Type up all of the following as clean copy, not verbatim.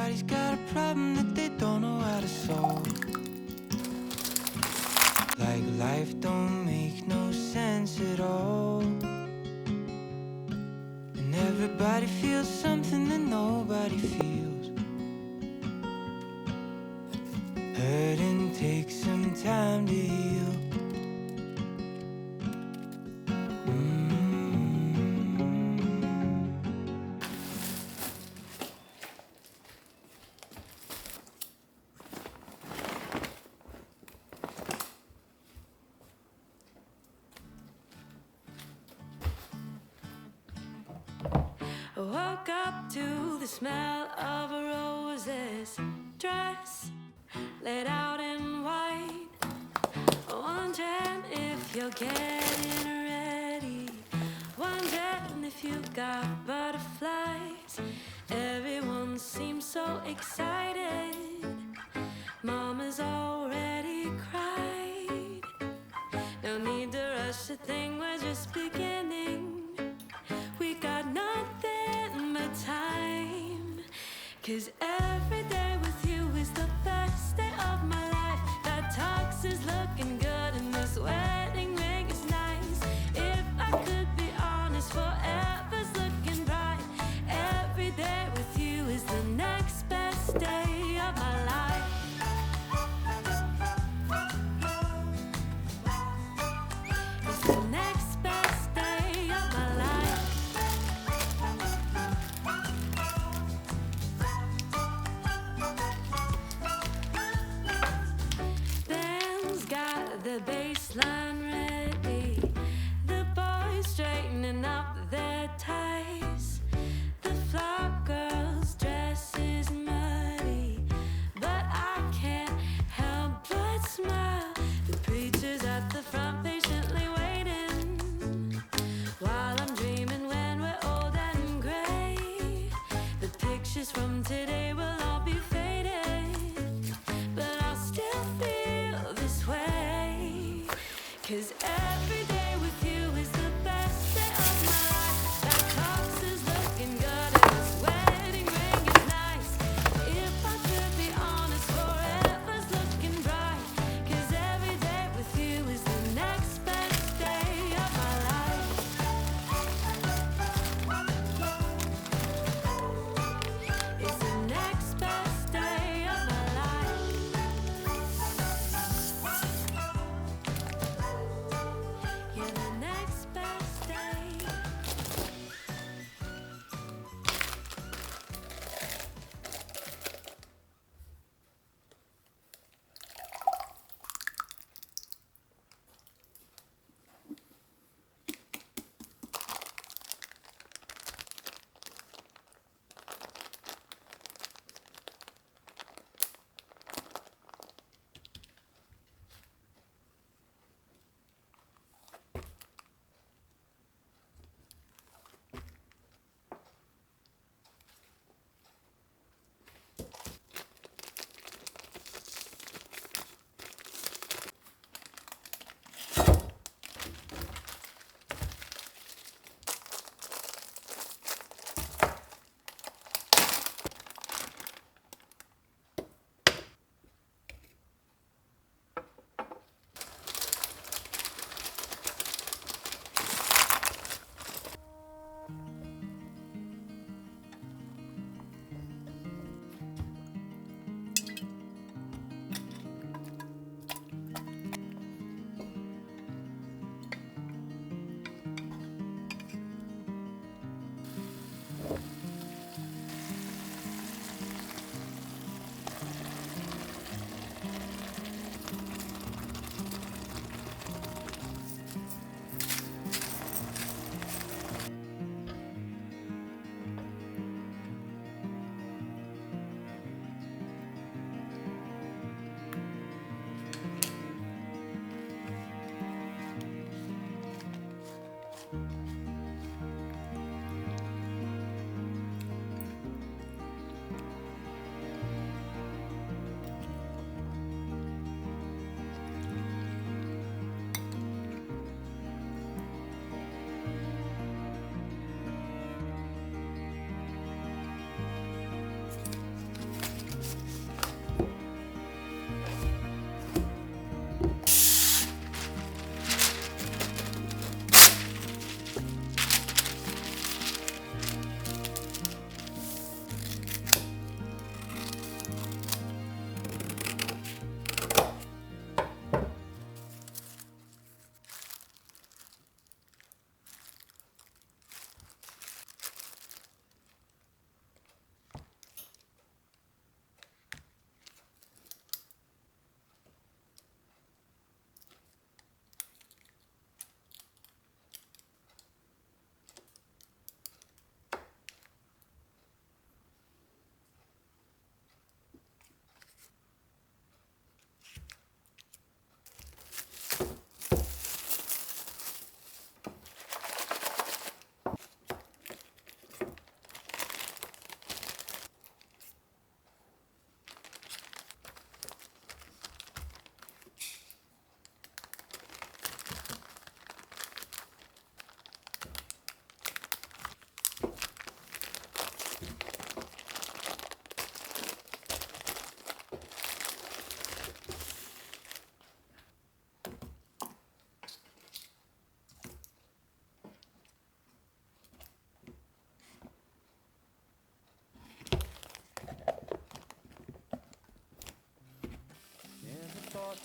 Everybody's got a problem that they don't know how to solve. Like life don't make no sense at all. And everybody feels something that nobody feels. Hurting takes some time to heal. I woke up to the smell of a rose's dress laid out in white. Wondering if you're getting ready. Wondering if you got butterflies. Everyone seems so excited. Mama's already cried. No need to rush a thing, we're just beginning. We got nothing but time. 'Cause every day with you is the best day of my life. That tux is looking good and this wedding ring is nice. If I could be honest, forever's looking bright. Every day with you is the next best day of my life. It's the next best day of my life.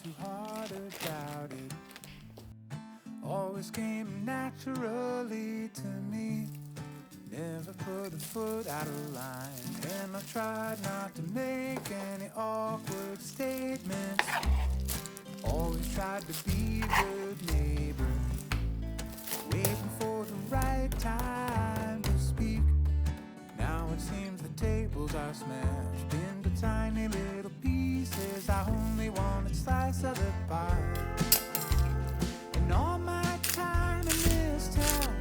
too hard about it. Always came naturally to me. Never put a foot out of line, and I tried not to make any awkward statements. Always tried to be a good neighbor, waiting for the right time to speak. Now it seems the tables are smashed into tiny little pieces. I only wanted a slice of the pie. And all my time in this town,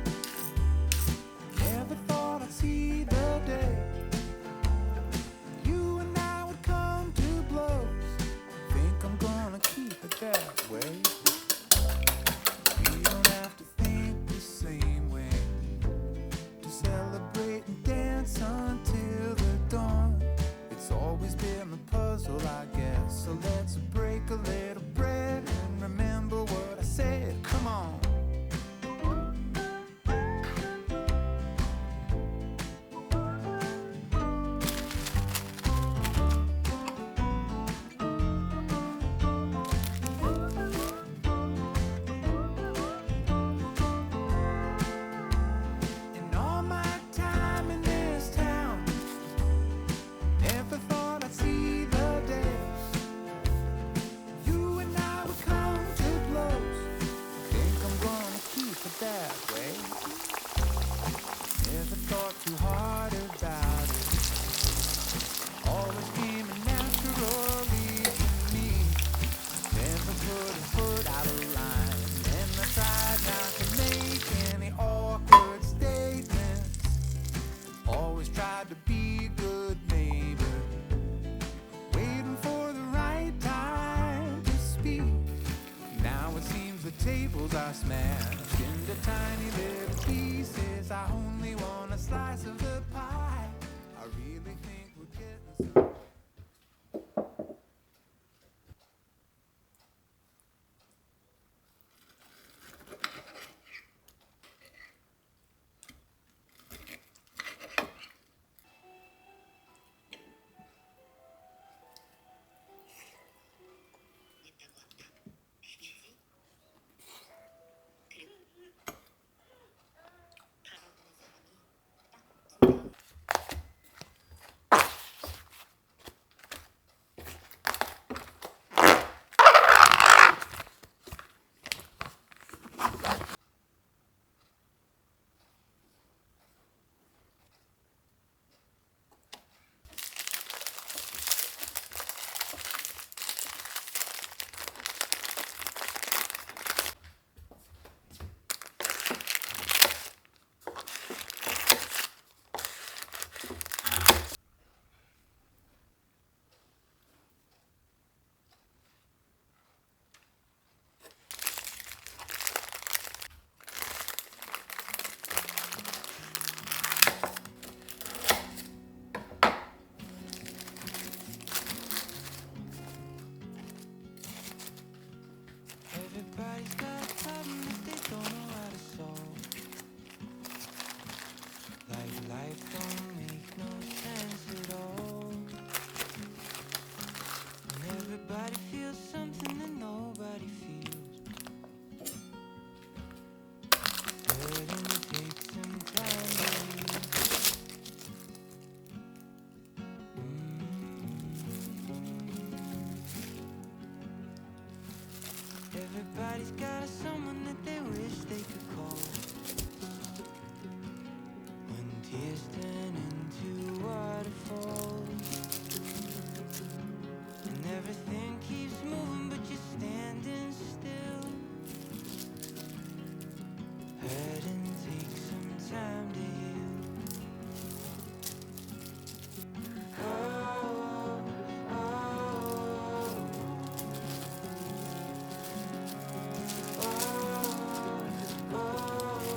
never thought I'd see the day you and I would come to blows. Think I'm gonna keep it that way. We don't have to think the same way to celebrate and dance until the dawn. It's always been a puzzle, I guess. So let's break a little bread and remember what I said. Come on. In all my time in this town, never thought I'd see the day you and I would come to blows. Think I'm gonna keep it that way. Never thought too hard about it. Always came naturally to me. Never put a foot out of line, and I tried not to make any awkward statements. Always tried to be a good neighbor, waiting for the right time to speak. Now it seems the tables are smashed into tiny little pieces. I only want a slice of the pie. I really think we're getting some. Everybody's got a problem that they don't know how to solve. Like life don't make no sense at all. And everybody feels something that nobody feels. Letting it take some time to heal. Everybody's got someone that they wish they could call. When tears turn into waterfalls, and everything keeps moving but you're standing still. Hurting takes some time to heal. Oh, oh, oh. Oh, oh,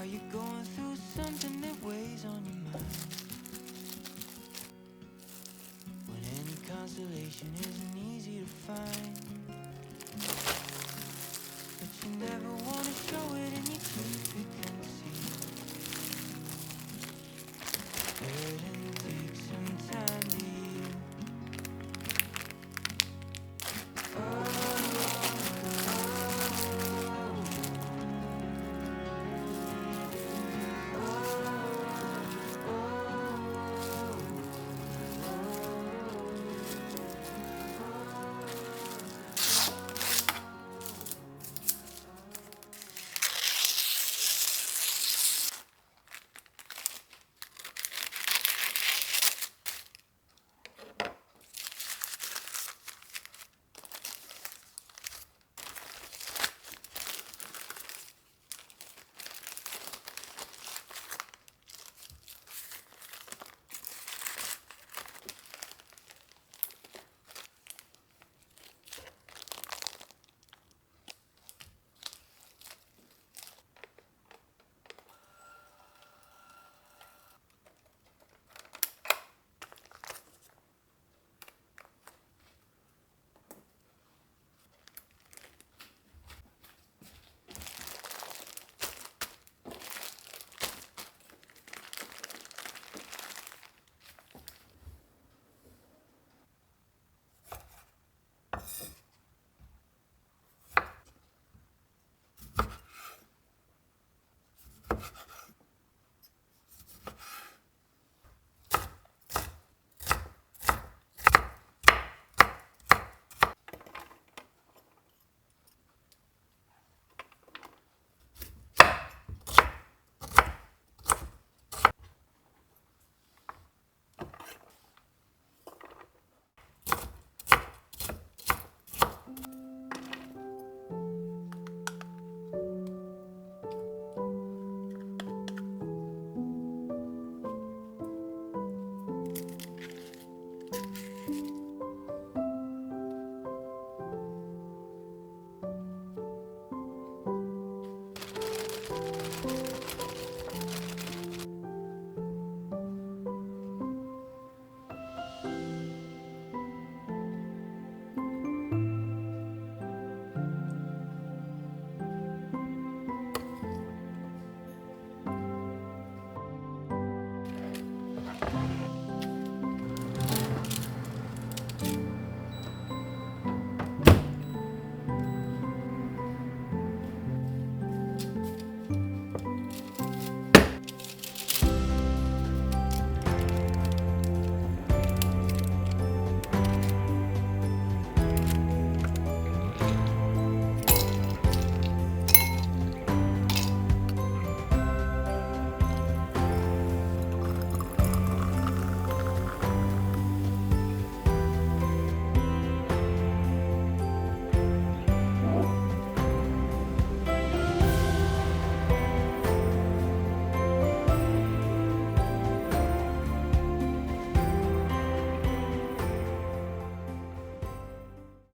Are you going through something that weighs on your mind? When any consolation isn't